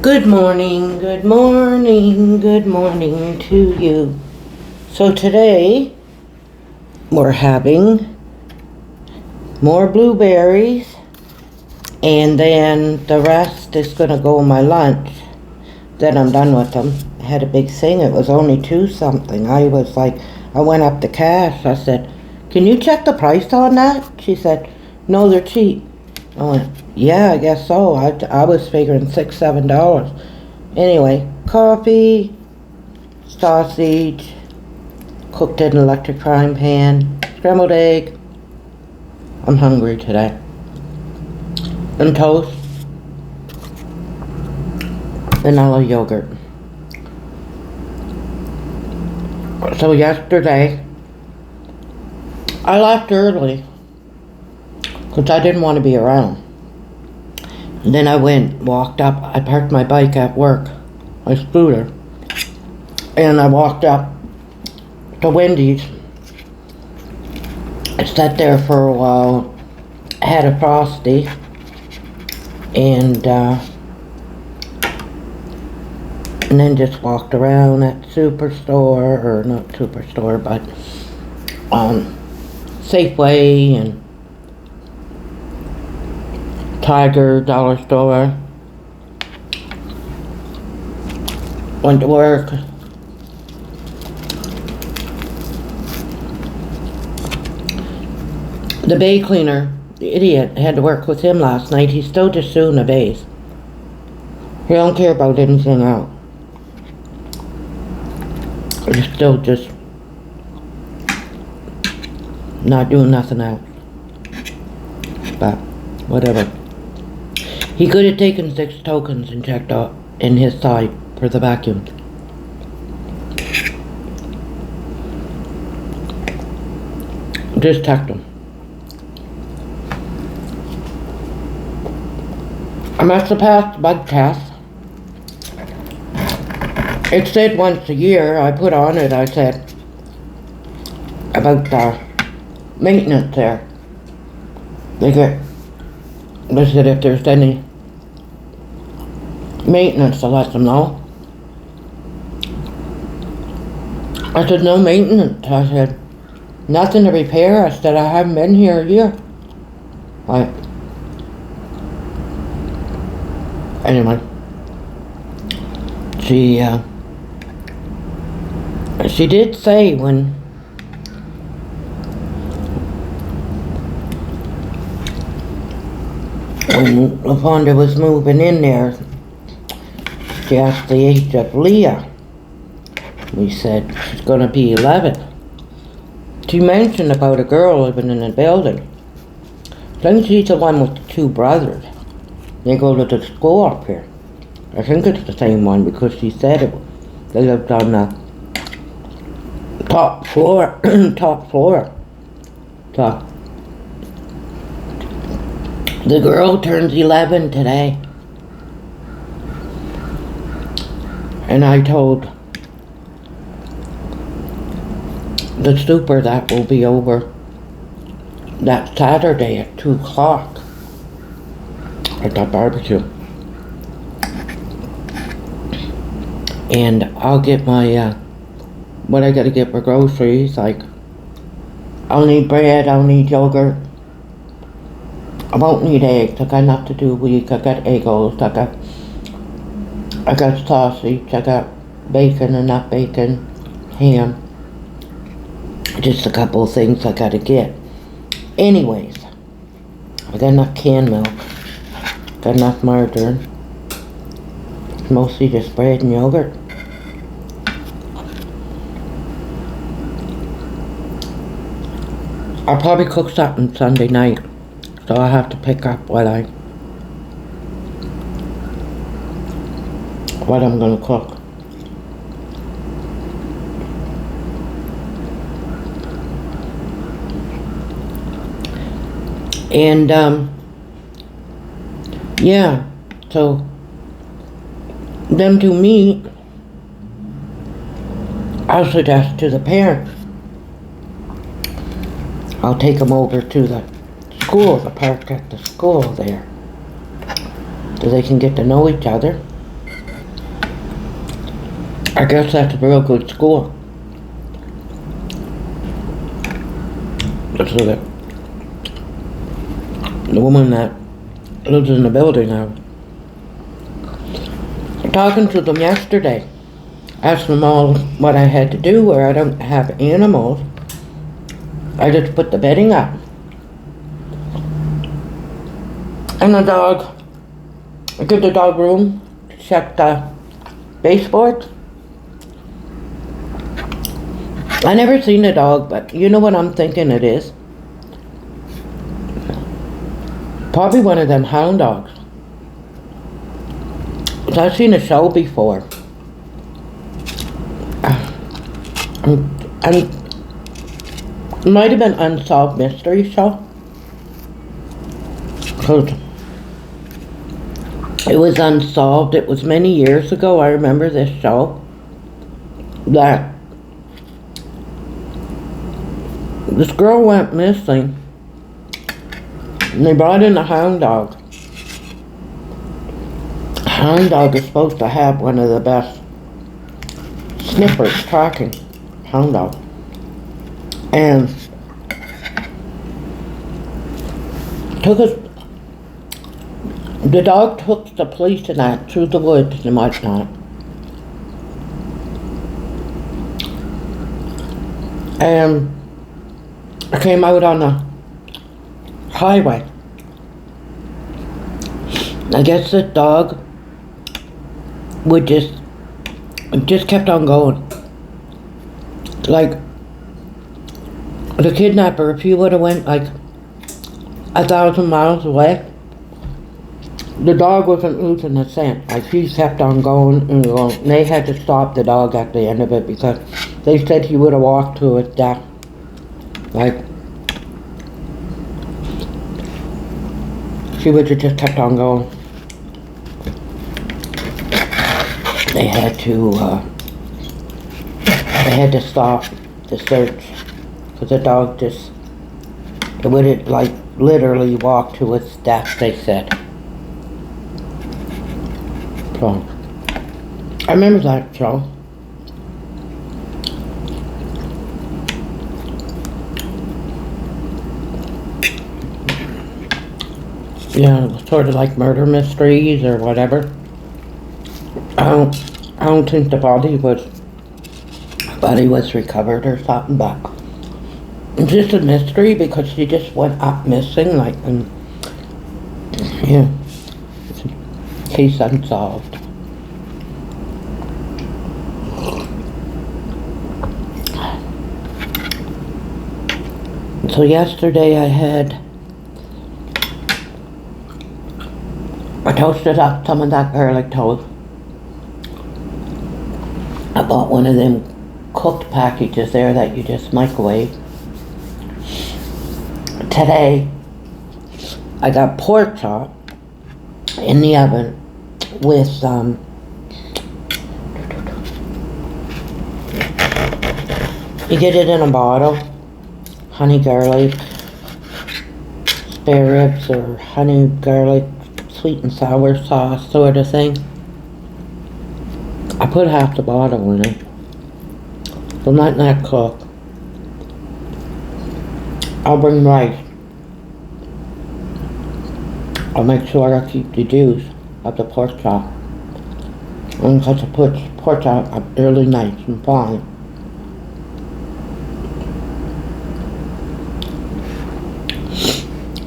Good morning, good morning, good morning to you. So today we're having more blueberries and then the rest is going to go in my lunch. Then I'm done with them. I had a big thing. It was only $2 something. I went up to cash. I said, "Can you check the price on that?" She said, "No, they're cheap." I went, "Yeah, I guess so." I was figuring $6, $7. Anyway, coffee, sausage, cooked in an electric frying pan, scrambled egg. I'm hungry today. And toast, vanilla yogurt. So yesterday, I left early because I didn't want to be around. And then I walked up, I parked my bike at work, my scooter, and I walked up to Wendy's. I sat there for a while, had a Frosty, and then just walked around at Superstore, or not Superstore, but Safeway and Tiger, Dollar Store. Went to work. The bay cleaner, the idiot, had to work with him last night. He's still just suing the bays. He don't care about anything else. He's still just not doing nothing else. But whatever. He could have taken 6 tokens and checked out in his side for the vacuum. Just checked him. I must have passed the bug test. It said once a year. I put on it, I said about the maintenance there. They said if there's any maintenance to let them know. I said, "No maintenance." I said, "Nothing to repair." I said, "I haven't been here a year." Anyway, she did say when LaFonda was moving in there, she asked the age of Leah. We said she's gonna be 11. She mentioned about a girl living in a building. I think she's the one with the 2 brothers. They go to the school up here. I think it's the same one because she said it. They lived on the top floor. Top floor. So the girl turns 11 today. And I told the super that will be over that Saturday at 2 o'clock at that barbecue. And I'll get my, what I gotta get for groceries, like, I'll need bread, I'll need yogurt. I won't need eggs. I got enough to do a week. I got egg rolls. I got sausage. I got bacon, enough bacon, ham. Just a couple of things I gotta get. Anyways, I got enough canned milk. Got enough margarine. Mostly just bread and yogurt. I'll probably cook something Sunday night. So I'll have to pick up what I'm gonna cook. And yeah, so them 2 meet. I'll suggest to the parents. I'll take them over to the school, the park at the school there, so they can get to know each other. I guess that's a real good school. So the woman that lives in the building, I was talking to them yesterday. Asked them all what I had to do where I don't have animals. I just put the bedding up. And the dog, I give the dog room, check the baseboards. I never seen a dog, but you know what I'm thinking it is? Probably one of them hound dogs. I've seen a show before. And it might have been Unsolved Mystery Show. Because it was unsolved. It was many years ago. I remember this show. That this girl went missing. And they brought in a hound dog. A hound dog is supposed to have one of the best sniffers, tracking. Hound dog. And the dog took the police and that through the woods and whatnot. And I came out on the highway. I guess the dog would just kept on going. Like the kidnapper, if he would have went like 1,000 miles away, the dog wasn't losing the scent. Like he kept on going and going. And they had to stop the dog at the end of it because they said he would have walked to his death. Like she would have just kept on going. They had to stop the search because the dog it would have like literally walked to its death, they said. So I remember that show. Yeah, it was sort of like murder mysteries or whatever. I don't think the body was recovered or something, but it's just a mystery because she just went up missing, like, and yeah, case unsolved. So yesterday I toasted up some of that garlic toast. I bought one of them cooked packages there that you just microwave. Today, I got pork chop in the oven with you get it in a bottle, honey garlic, spare ribs or honey garlic, sweet and sour sauce sort of thing. I put half the bottle in it. So I'm letting that cook. I'll bring rice. I'll make sure I keep the juice of the pork chop. And because I put pork chop up early nights and fine.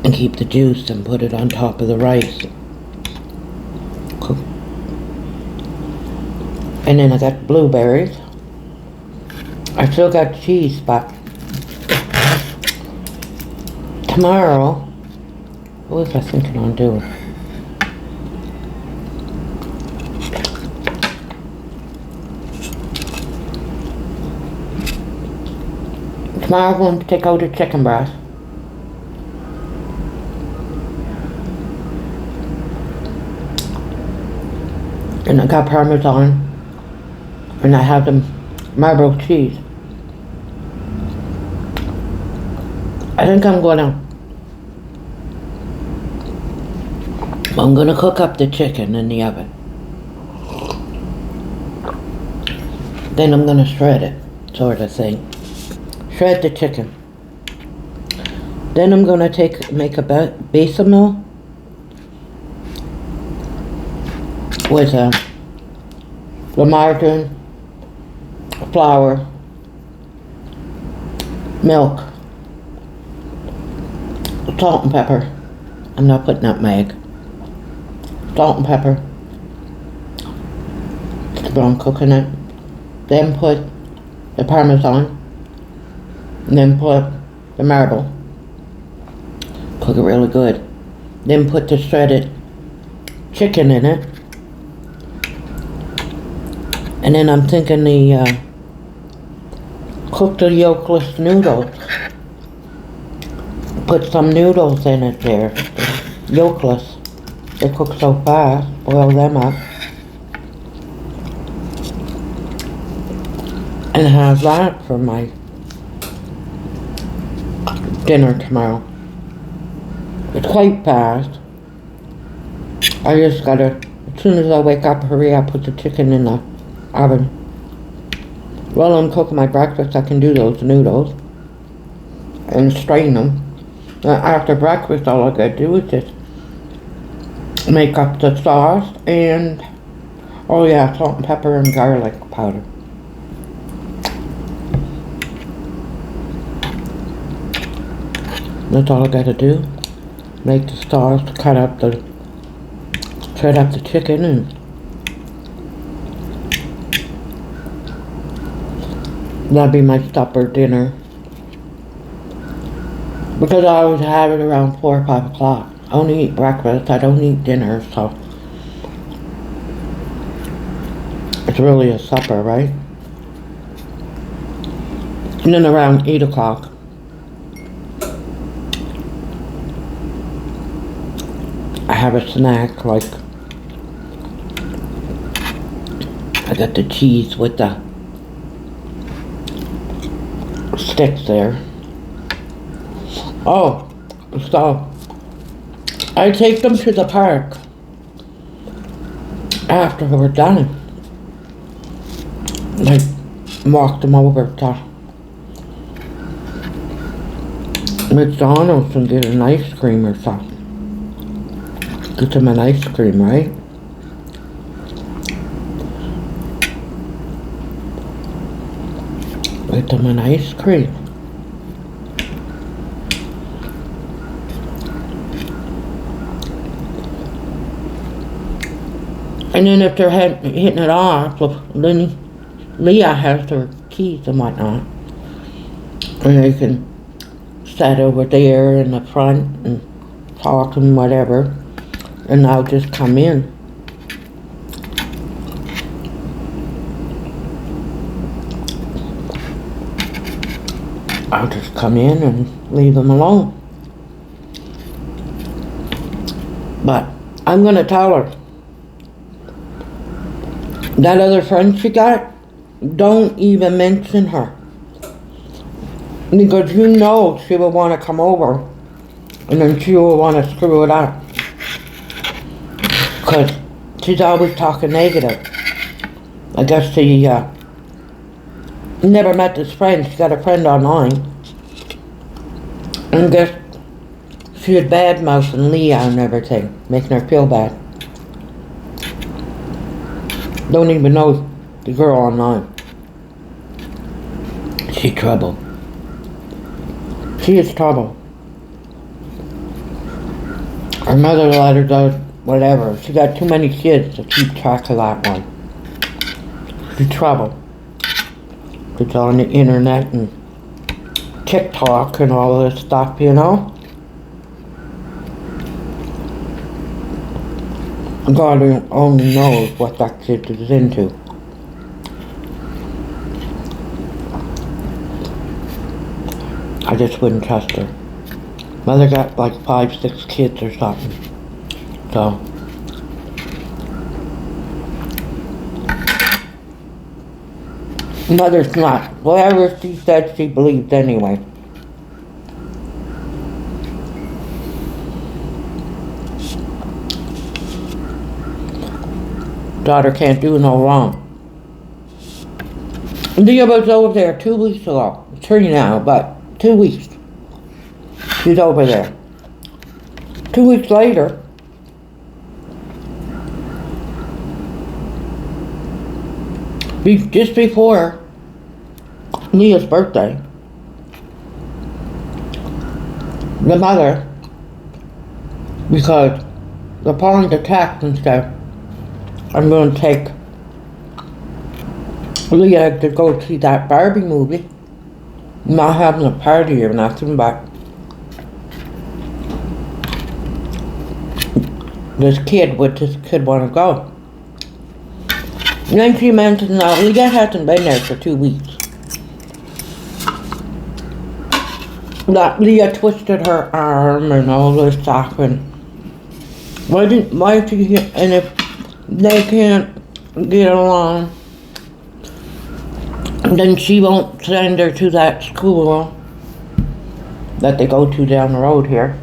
And keep the juice and put it on top of the rice. Cook. And then I got blueberries. I still got cheese, but tomorrow, what was I thinking on doing? Tomorrow I'm going to take out the chicken breast. And I got Parmesan. And I have the marble cheese. I think I'm gonna cook up the chicken in the oven. Then I'm gonna shred it, sort of thing. Shred the chicken. Then I'm gonna make a bechamel with the margarine, flour, milk, salt and pepper. I'm not putting nutmeg. Salt and pepper. Keep on cooking it. Then put the Parmesan. And then put the marble. Cook it really good. Then put the shredded chicken in it. And then I'm thinking cook the yolkless noodles. Put some noodles in it there. Yolkless. They cook so fast. Boil them up. And have that for my dinner tomorrow. It's quite fast. I just gotta, as soon as I wake up, hurry up, put the chicken in the oven. While I'm cooking my breakfast, I can do those noodles and strain them. After breakfast, all I gotta do is just make up the sauce and, oh yeah, salt and pepper and garlic powder. That's all I gotta do. Make the sauce, shred up the chicken, and that'll be my supper dinner. Because I always have it around 4 or 5 o'clock. I only eat breakfast, I don't eat dinner, so it's really a supper, right? And then around 8 o'clock, I have a snack, like I got the cheese with the sticks there. Oh, so I take them to the park after we're done. I walk them over to McDonald's and get an ice cream or something. Get them an ice cream, right? Get them an ice cream. And then if they're hitting it off, then Leah has her keys and whatnot. And they can sit over there in the front and talk and whatever. And I'll just come in. I'll just come in and leave them alone. But I'm gonna tell her, that other friend she got, don't even mention her. Because you know she will want to come over and then she will want to screw it up. Because she's always talking negative. I guess she never met this friend. She got a friend online. And guess she was bad-mouthing Leah and everything, making her feel bad. Don't even know the girl online. She's trouble. She is trouble. Her mother let her do whatever. She got too many kids to keep track of that one. She's trouble. It's on the internet and TikTok and all this stuff, you know? God only knows what that kid is into. I just wouldn't trust her. Mother got like 5, 6 kids or something. So. Mother's not. Whatever she said, she believed anyway. Daughter can't do no wrong. Leah was over there 2 weeks ago. 3 now, but 2 weeks. She's over there. 2 weeks later, just before Leah's birthday, the mother, because they're calling the tax and stuff, I'm going to take Leah to go see that Barbie movie. Not having a party or nothing, but this kid want to go. And then she mentioned that Leah hasn't been there for 2 weeks. That Leah twisted her arm and all this stuff, and why she, and if they can't get along, then she won't send her to that school that they go to down the road here.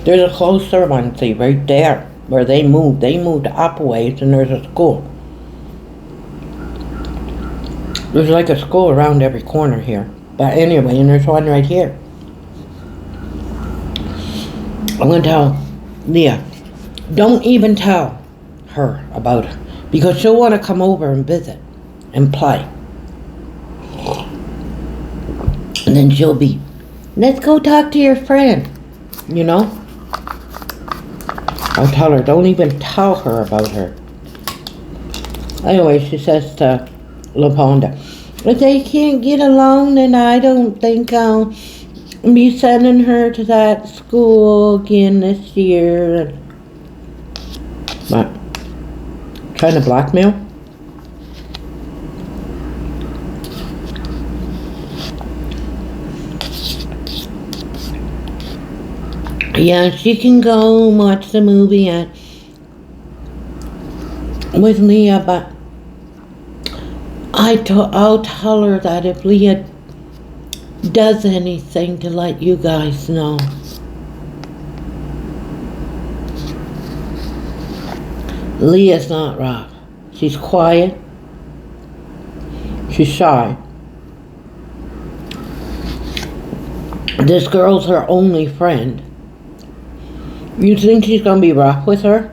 There's a closer one, see, right there, where they moved. They moved up a ways, and there's a school. There's like a school around every corner here. But anyway, and there's one right here. I'm going to tell Leah, don't even tell her about it, because she'll want to come over and visit and play. And then she'll be, let's go talk to your friend, you know? I'll tell her, don't even tell her about her. Anyway, she says to LaPonda, if they can't get along, then I don't think I'll be sending her to that school again this year. What? Trying to blackmail? Yeah, she can go watch the movie with Leah, but I'll tell her that if Leah does anything to let you guys know. Leah's not rough. She's quiet. She's shy. This girl's her only friend. You think she's gonna be rough with her?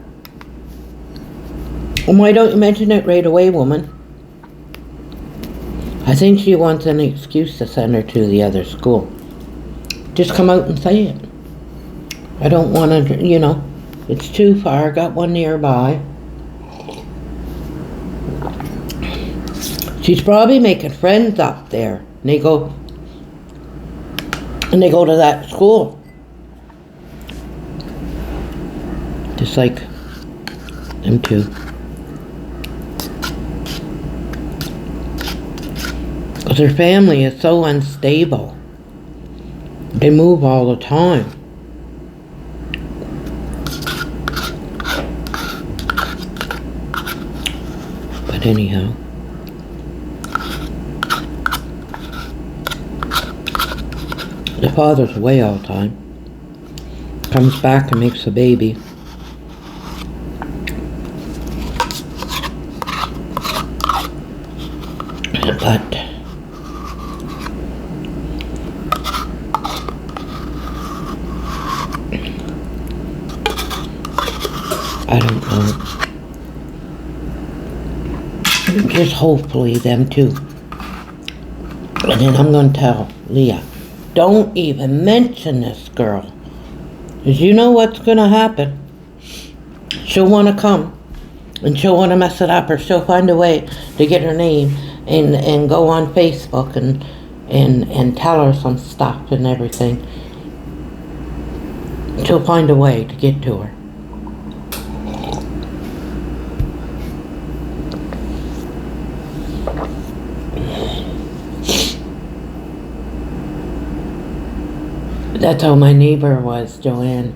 And why don't you mention it right away, woman? I think she wants an excuse to send her to the other school. Just come out and say it. I don't want to, you know, it's too far. Got one nearby. She's probably making friends up there. And they go to that school. Just like them two. Because her family is so unstable. They move all the time. But anyhow. The father's away all the time. Comes back and makes a baby. But I don't know. Just hopefully them two. And then I'm going to tell Leah, don't even mention this girl. Because you know what's going to happen. She'll want to come. And she'll want to mess it up. Or she'll find a way to get her name and go on Facebook and tell her some stuff and everything. She'll find a way to get to her. That's how my neighbor was, Joanne.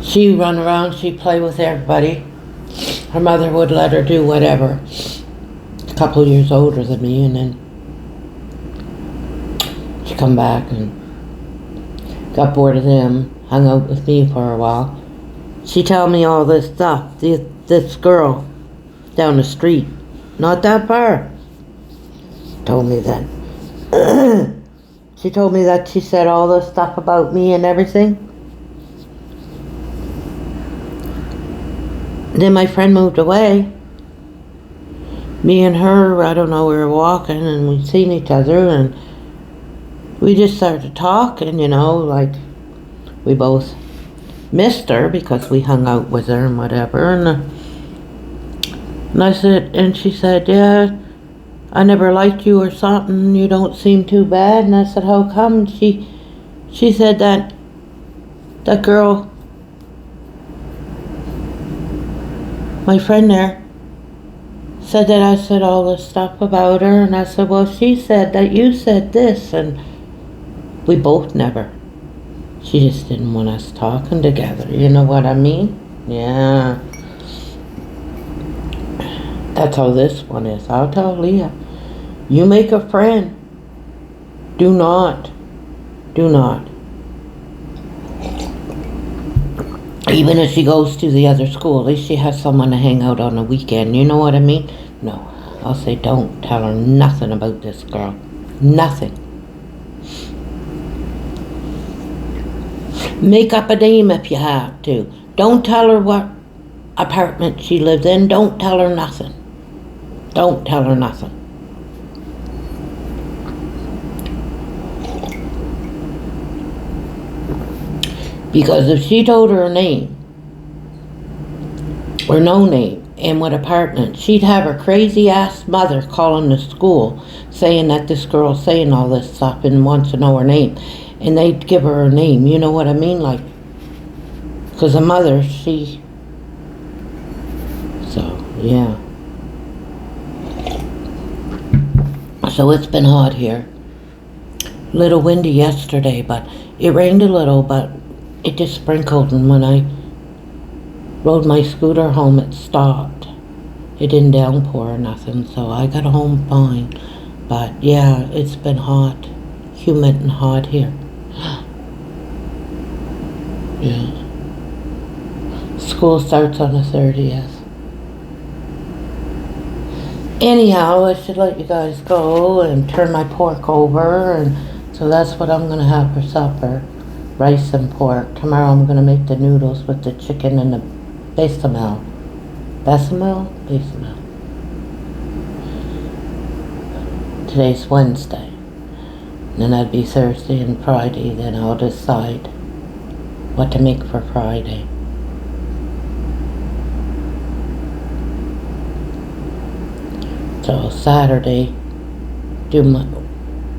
She run around, she'd play with everybody. Her mother would let her do whatever. A couple of years older than me, and then she come back and got bored of them, hung out with me for a while. She tell me all this stuff. This girl down the street, not that far, told me that. She told me that she said all this stuff about me and everything. Then my friend moved away. Me and her, I don't know, we were walking and we'd seen each other and we just started talking, you know, like we both missed her because we hung out with her and whatever. And I said, and she said, yeah, I never liked you or something. You don't seem too bad. And I said, how come? She said that girl, my friend there, said that I said all this stuff about her. And I said, well, she said that you said this. And we both never. She just didn't want us talking together. You know what I mean? Yeah. That's how this one is. I'll tell Leah. You make a friend. Do not. Even if she goes to the other school, at least she has someone to hang out on the weekend. You know what I mean? No. I'll say don't tell her nothing about this girl. Nothing. Make up a name if you have to. Don't tell her what apartment she lives in. Don't tell her nothing. Don't tell her nothing. Because if she told her a name, or no name, and what apartment, she'd have her crazy ass mother calling the school saying that this girl's saying all this stuff and wants to know her name. And they'd give her a name, you know what I mean? Like, because the mother, so, yeah. So it's been hot here. A little windy yesterday, but it rained a little, but it just sprinkled, and when I rode my scooter home, it stopped. It didn't downpour or nothing, so I got home fine. But yeah, it's been hot, humid and hot here. Yeah. School starts on the 30th. Anyhow, I should let you guys go and turn my pork over, and so that's what I'm gonna have for supper. Rice and pork. Tomorrow I'm gonna make the noodles with the chicken and the bechamel. Bechamel? Today's Wednesday. Then that'd be Thursday and Friday. Then I'll decide what to make for Friday. So Saturday,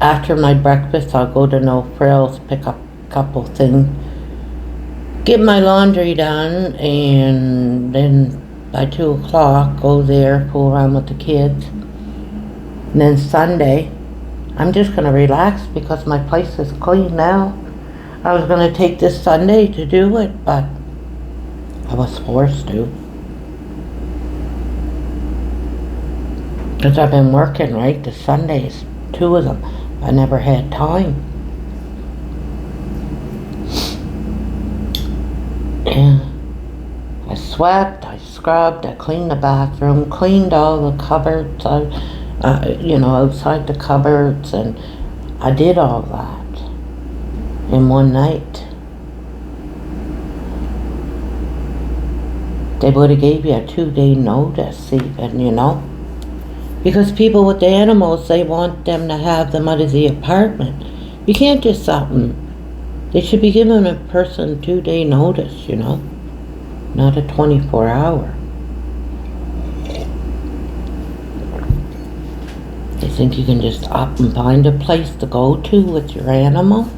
after my breakfast, I'll go to No Frills, pick up a couple things, get my laundry done, and then by 2 o'clock, go there, fool around with the kids. And then Sunday, I'm just going to relax because my place is clean now. I was going to take this Sunday to do it, but I was forced to. Because I've been working, right, the Sundays, 2 of them. I never had time. Yeah. I swept, I scrubbed, I cleaned the bathroom, cleaned all the cupboards, outside the cupboards, and I did all that in one night. They would have gave you a 2-day notice even, you know. Because people with the animals, they want them to have them out of the apartment. You can't just they should be giving a person 2-day notice, you know. Not a 24-hour. They think you can just up and find a place to go to with your animal.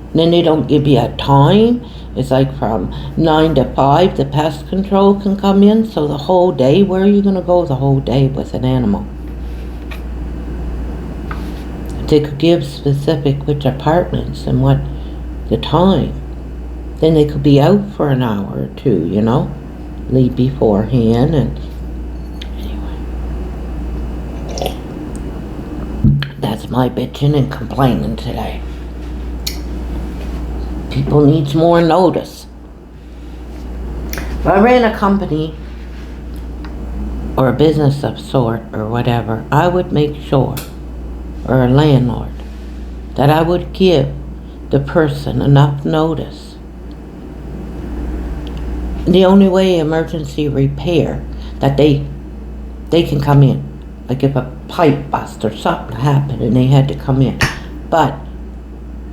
And then they don't give you a time. It's like from 9 to 5, the pest control can come in. So the whole day, where are you going to go the whole day with an animal? They could give specific which apartments and what the time. Then they could be out for an hour or 2, you know. Leave beforehand and anyway. That's my bitching and complaining today. People needs more notice. If I ran a company or a business of sort or whatever, I would make sure or a landlord, that I would give the person enough notice. The only way emergency repair that they can come in, like if a pipe bust or something happened and they had to come in, but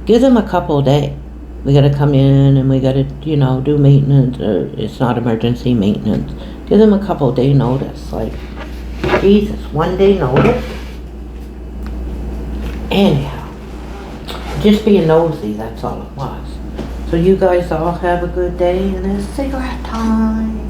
give them a couple of days. We gotta come in and we gotta, do maintenance, or it's not emergency maintenance. Give them a couple of day notice. Like, Jesus, 1 day notice? Anyhow, just being nosy, that's all it was. So you guys all have a good day, and it's cigarette time.